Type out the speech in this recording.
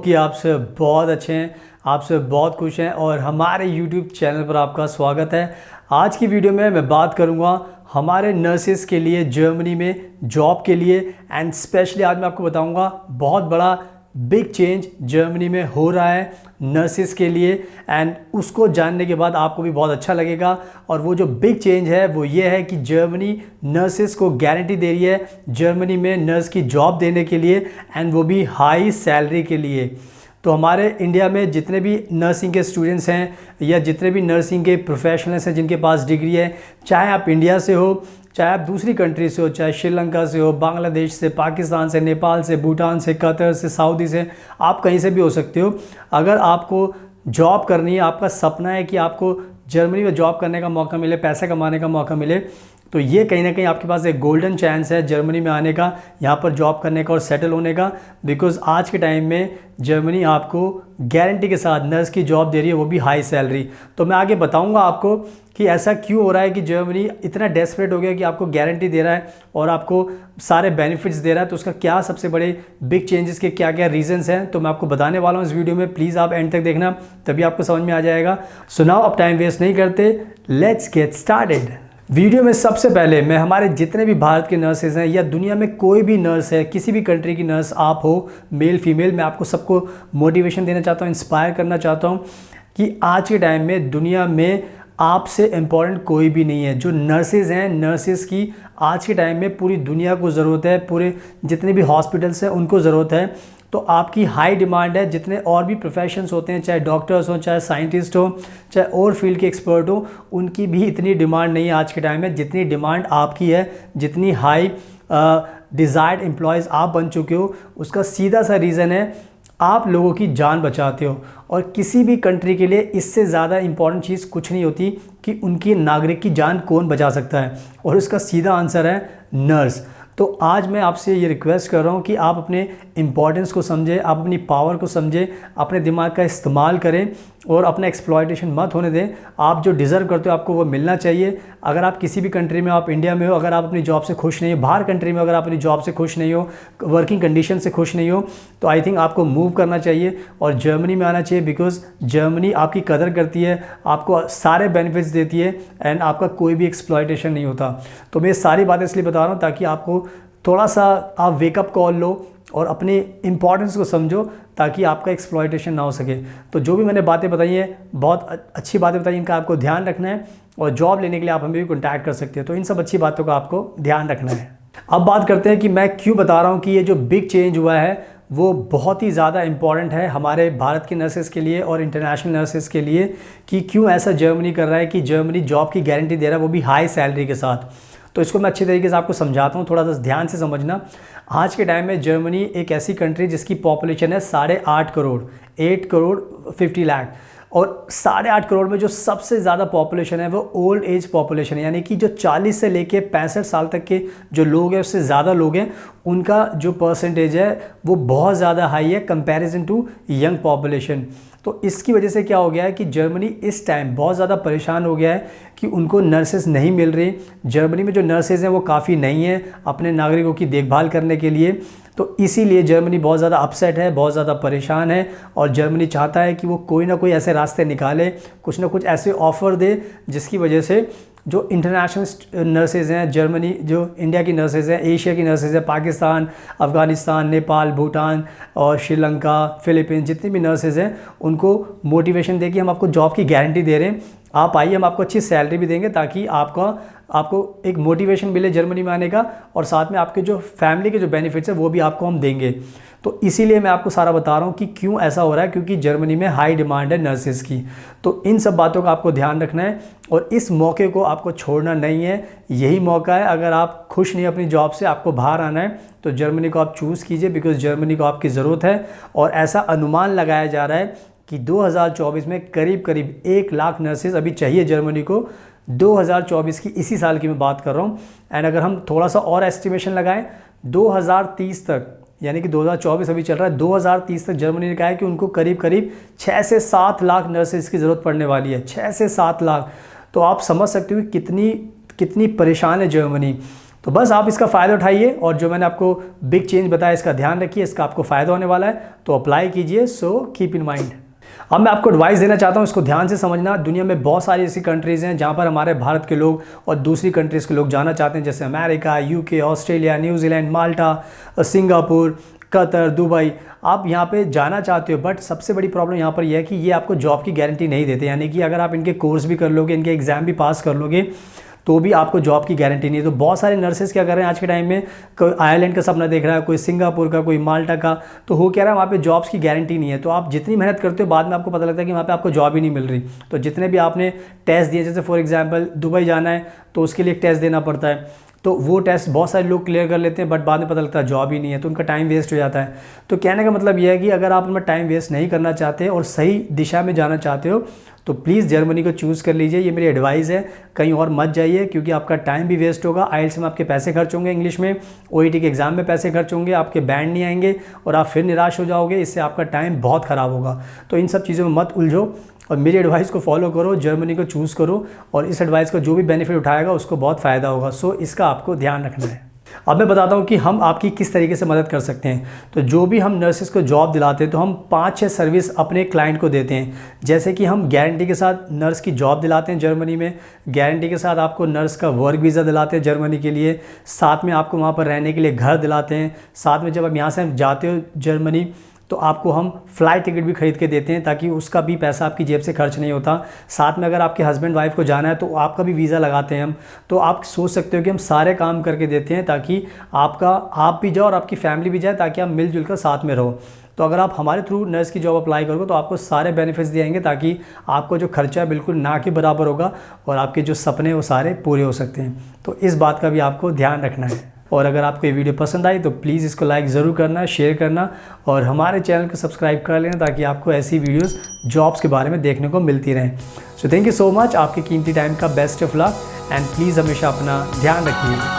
कि आप सब बहुत अच्छे हैं, आप सब बहुत खुश हैं और हमारे YouTube चैनल पर आपका स्वागत है। आज की वीडियो में मैं बात करूंगा हमारे नर्सेस के लिए जर्मनी में जॉब के लिए एंड स्पेशली आज मैं आपको बताऊंगा बहुत बड़ा बिग चेंज जर्मनी में हो रहा है नर्सेस के लिए एंड उसको जानने के बाद आपको भी बहुत अच्छा लगेगा। और वो जो बिग चेंज है वो ये है कि जर्मनी नर्सेस को गारंटी दे रही है जर्मनी में नर्स की जॉब देने के लिए एंड वो भी हाई सैलरी के लिए। तो हमारे इंडिया में जितने भी नर्सिंग के स्टूडेंट्स हैं या जितने भी नर्सिंग के प्रोफेशनल्स हैं जिनके पास डिग्री है, चाहे आप इंडिया से हो, चाहे आप दूसरी कंट्री से हो, चाहे श्रीलंका से हो, बांग्लादेश से, पाकिस्तान से, नेपाल से, भूटान से, कतर से, सऊदी से, आप कहीं से भी हो सकते हो। अगर आपको जॉब करनी है, आपका सपना है कि आपको जर्मनी में जॉब करने का मौका मिले, पैसे कमाने का मौका मिले, तो ये कहीं ना कहीं आपके पास एक गोल्डन चांस है जर्मनी में आने का, यहाँ पर जॉब करने का और सेटल होने का। बिकॉज़ आज के टाइम में जर्मनी आपको गारंटी के साथ नर्स की जॉब दे रही है, वो भी हाई सैलरी। तो मैं आगे बताऊंगा आपको कि ऐसा क्यों हो रहा है कि जर्मनी इतना डेस्परेट हो गया कि आपको गारंटी दे रहा है और आपको सारे बेनिफिट्स दे रहा है। तो उसका क्या सबसे बड़े बिग चेंजेस के क्या क्या रीजंस हैं, तो मैं आपको बताने वाला हूँ इस वीडियो में। प्लीज़ आप एंड तक देखना, तभी आपको समझ में आ जाएगा। सो नाउ अब टाइम वेस्ट नहीं करते, लेट्स गेट स्टार्टेड। वीडियो में सबसे पहले मैं हमारे जितने भी भारत के नर्सेज हैं या दुनिया में कोई भी नर्स है, किसी भी कंट्री की नर्स आप हो, मेल फीमेल, मैं आपको सबको मोटिवेशन देना चाहता हूँ, इंस्पायर करना चाहता हूँ कि आज के टाइम में दुनिया में आपसे इम्पॉर्टेंट कोई भी नहीं है। जो नर्सेज हैं, नर्सेज की आज के टाइम में पूरी दुनिया को ज़रूरत है, पूरे जितने भी हॉस्पिटल्स हैं उनको ज़रूरत है। तो आपकी हाई डिमांड है। जितने और भी प्रोफेशंस होते हैं, चाहे डॉक्टर्स हो, चाहे साइंटिस्ट हो, चाहे और फील्ड के एक्सपर्ट हो, उनकी भी इतनी डिमांड नहीं है आज के टाइम में जितनी डिमांड आपकी है, जितनी हाई डिज़ायर्ड एम्प्लॉयज़ आप बन चुके हो। उसका सीधा सा रीज़न है आप लोगों की जान बचाते हो। और किसी भी कंट्री के लिए इससे ज़्यादा इम्पॉर्टेंट चीज़ कुछ नहीं होती कि उनकी नागरिक की जान कौन बचा सकता है, और इसका सीधा आंसर है नर्स। तो आज मैं आपसे ये रिक्वेस्ट कर रहा हूँ कि आप अपने इम्पॉर्टेंस को समझें, आप अपनी पावर को समझें, अपने दिमाग का इस्तेमाल करें और अपना एक्सप्लॉयटेशन मत होने दें। आप जो डिज़र्व करते हो आपको वो मिलना चाहिए। अगर आप किसी भी कंट्री में, आप इंडिया में हो, अगर आप अपनी जॉब से खुश नहीं हो, बाहर कंट्री में अगर आप अपनी जॉब से खुश नहीं हो, वर्किंग कंडीशन से खुश नहीं हो, तो आई थिंक आपको मूव करना चाहिए और जर्मनी में आना चाहिए। बिकॉज जर्मनी आपकी कदर करती है, आपको सारे बेनिफिट्स देती है एंड आपका कोई भी एक्सप्लॉयटेशन नहीं होता। तो मैं सारी बातें इसलिए बता रहा हूँ ताकि आपको थोड़ा सा आप वेकअप कॉल लो और अपने इम्पॉर्टेंस को समझो ताकि आपका एक्सप्लॉयटेशन ना हो सके। तो जो भी मैंने बातें बताई हैं, बहुत अच्छी बातें बताई, इनका आपको ध्यान रखना है और जॉब लेने के लिए आप हमें भी कॉन्टैक्ट कर सकते हैं। तो इन सब अच्छी बातों का आपको ध्यान रखना है। अब बात करते हैं कि मैं क्यों बता रहा हूँ कि ये जो बिग चेंज हुआ है वो बहुत ही ज़्यादा इम्पॉर्टेंट है हमारे भारत के नर्सेस के लिए और इंटरनेशनल नर्सेस के लिए, कि क्यों ऐसा जर्मनी कर रहा है कि जर्मनी जॉब की गारंटी दे रहा है, वो भी हाई सैलरी के साथ। तो इसको मैं अच्छी तरीके से आपको समझाता हूँ, थोड़ा सा ध्यान से समझना। आज के टाइम में जर्मनी एक ऐसी कंट्री जिसकी पॉपुलेशन है 8.5 करोड़, 8 करोड़ 50 लाख, और 8.5 करोड़ में जो सबसे ज़्यादा पॉपुलेशन है वो ओल्ड एज पॉपुलेशन है, यानी कि जो 40 से लेके 65 साल तक के जो लोग हैं, उससे ज़्यादा लोग हैं, उनका जो परसेंटेज है वो बहुत ज़्यादा हाई है कंपैरिजन टू यंग पॉपुलेशन। तो इसकी वजह से क्या हो गया है कि जर्मनी इस टाइम बहुत ज़्यादा परेशान हो गया है कि उनको नर्सेस नहीं मिल रही। जर्मनी में जो नर्सेज हैं वो काफ़ी नहीं हैं अपने नागरिकों की देखभाल करने के लिए। तो इसीलिए जर्मनी बहुत ज़्यादा अपसेट है, बहुत ज़्यादा परेशान है और जर्मनी चाहता है कि वो कोई ना कोई ऐसे रास्ते निकाले, कुछ ना कुछ ऐसे ऑफ़र दे जिसकी वजह से जो इंटरनेशनल नर्सेज हैं, जर्मनी जो इंडिया की नर्सेज हैं, एशिया की नर्सेज हैं, पाकिस्तान, अफ़गानिस्तान, नेपाल, भूटान और श्रीलंका, फ़िलीपींस, जितनी भी नर्सेज हैं उनको मोटिवेशन दे कि हम आपको जॉब की गारंटी दे रहे हैं, आप आइए, हम आपको अच्छी सैलरी भी देंगे ताकि आपको एक मोटिवेशन मिले जर्मनी में आने का, और साथ में आपके जो फैमिली के जो बेनिफिट्स हैं वो भी आपको हम देंगे। तो इसीलिए मैं आपको सारा बता रहा हूँ कि क्यों ऐसा हो रहा है, क्योंकि जर्मनी में हाई डिमांड है नर्सेज की। तो इन सब बातों का आपको ध्यान रखना है और इस मौके को आपको छोड़ना नहीं है। यही मौका है, अगर आप खुश नहीं अपनी जॉब से, आपको बाहर आना है, तो जर्मनी को आप चूज़ कीजिए, बिकॉज जर्मनी को आपकी ज़रूरत है। और ऐसा अनुमान लगाया जा रहा है कि 2024 में करीब 1 लाख नर्सेज अभी चाहिए जर्मनी को। 2024 की, इसी साल की मैं बात कर रहा हूँ। एंड अगर हम थोड़ा सा और एस्टिमेशन लगाएं, 2030 तक, यानी कि 2024 अभी चल रहा है, 2030 तक जर्मनी ने कहा है कि उनको करीब 6 से 7 लाख नर्सेज की ज़रूरत पड़ने वाली है। 6 से 7 लाख। तो आप समझ सकते हो कि कितनी परेशान है जर्मनी। तो तो बस आप इसका फ़ायदा उठाइए और जो मैंने आपको बिग चेंज बताया इसका ध्यान रखिए, इसका आपको फ़ायदा होने वाला है, तो अप्लाई कीजिए। So keep in mind. अब मैं आपको एडवाइस देना चाहता हूँ, इसको ध्यान से समझना। दुनिया में बहुत सारी ऐसी कंट्रीज़ हैं जहाँ पर हमारे भारत के लोग और दूसरी कंट्रीज़ के लोग जाना चाहते हैं, जैसे अमेरिका, यूके, ऑस्ट्रेलिया, न्यूजीलैंड, माल्टा, सिंगापुर, कतर, दुबई। आप यहाँ पे जाना चाहते हो, बट सबसे बड़ी प्रॉब्लम यहाँ पर यह है कि ये आपको जॉब की गारंटी नहीं देते। यानी कि अगर आप इनके कोर्स भी कर लोगे, इनके एग्ज़ाम भी पास कर लोगे, तो भी आपको जॉब की गारंटी नहीं है। तो बहुत सारे नर्सेज क्या कर रहे हैं आज के टाइम में, कोई आयरलैंड का सपना देख रहा है, कोई सिंगापुर का, कोई माल्टा का, तो हो क्या रहा है वहाँ पे जॉब्स की गारंटी नहीं है। तो आप जितनी मेहनत करते हो, बाद में आपको पता लगता है कि वहाँ पे आपको जॉब ही नहीं मिल रही। तो जितने भी आपने टेस्ट दिए, जैसे फॉर एग्जांपल दुबई जाना है तो उसके लिए एक टेस्ट देना पड़ता है, तो वो टेस्ट बहुत सारे लोग क्लियर कर लेते हैं, बट बाद में पता लगता है जॉब ही नहीं है, तो उनका टाइम वेस्ट हो जाता है। तो कहने का मतलब यह है कि अगर आप अपना टाइम वेस्ट नहीं करना चाहते और सही दिशा में जाना चाहते हो, तो प्लीज़ जर्मनी को चूज़ कर लीजिए। ये मेरी एडवाइस है, कहीं और मत जाइए, क्योंकि आपका टाइम भी वेस्ट होगा। आइल्स में आपके पैसे खर्च होंगे, इंग्लिश में ओईटी के एग्ज़ाम में पैसे खर्च होंगे, आपके बैंड नहीं आएंगे और आप फिर निराश हो जाओगे। इससे आपका टाइम बहुत ख़राब होगा। तो इन सब चीज़ों में मत उलझो और मेरी एडवाइस को फॉलो करो, जर्मनी को चूज़ करो, और इस एडवाइस का जो भी बेनिफिट उठाएगा उसको बहुत फ़ायदा होगा। सो इसका आपको ध्यान रखना है। अब मैं बताता हूँ कि हम आपकी किस तरीके से मदद कर सकते हैं। तो जो भी हम नर्सेस को जॉब दिलाते हैं, तो हम 5-6 सर्विस अपने क्लाइंट को देते हैं। जैसे कि हम गारंटी के साथ नर्स की जॉब दिलाते हैं जर्मनी में, गारंटी के साथ आपको नर्स का वर्क वीज़ा दिलाते हैं जर्मनी के लिए, साथ में आपको वहाँ पर रहने के लिए घर दिलाते हैं, साथ में जब आप यहाँ से जाते हो जर्मनी तो आपको हम फ़्लाइट टिकट भी खरीद के देते हैं, ताकि उसका भी पैसा आपकी जेब से खर्च नहीं होता। साथ में अगर आपके हस्बैंड वाइफ को जाना है तो आपका भी वीज़ा लगाते हैं हम। तो आप सोच सकते हो कि हम सारे काम करके देते हैं, ताकि आप भी जाओ और आपकी फैमिली भी जाए, ताकि आप मिलजुल कर साथ में रहो। तो अगर आप हमारे थ्रू नर्स की जॉब अप्लाई करोगे तो आपको सारे बेनिफिट्स दिएंगे, ताकि आपको जो खर्चा है बिल्कुल ना के बराबर होगा और आपके जो सपने वो सारे पूरे हो सकते हैं। तो इस बात का भी आपको ध्यान रखना है। और अगर आपको ये वीडियो पसंद आई तो प्लीज़ इसको लाइक ज़रूर करना, शेयर करना और हमारे चैनल को सब्सक्राइब कर लेना, ताकि आपको ऐसी वीडियोस जॉब्स के बारे में देखने को मिलती रहें। So thank you so much. आपके कीमती टाइम का best of luck and please हमेशा अपना ध्यान रखिए।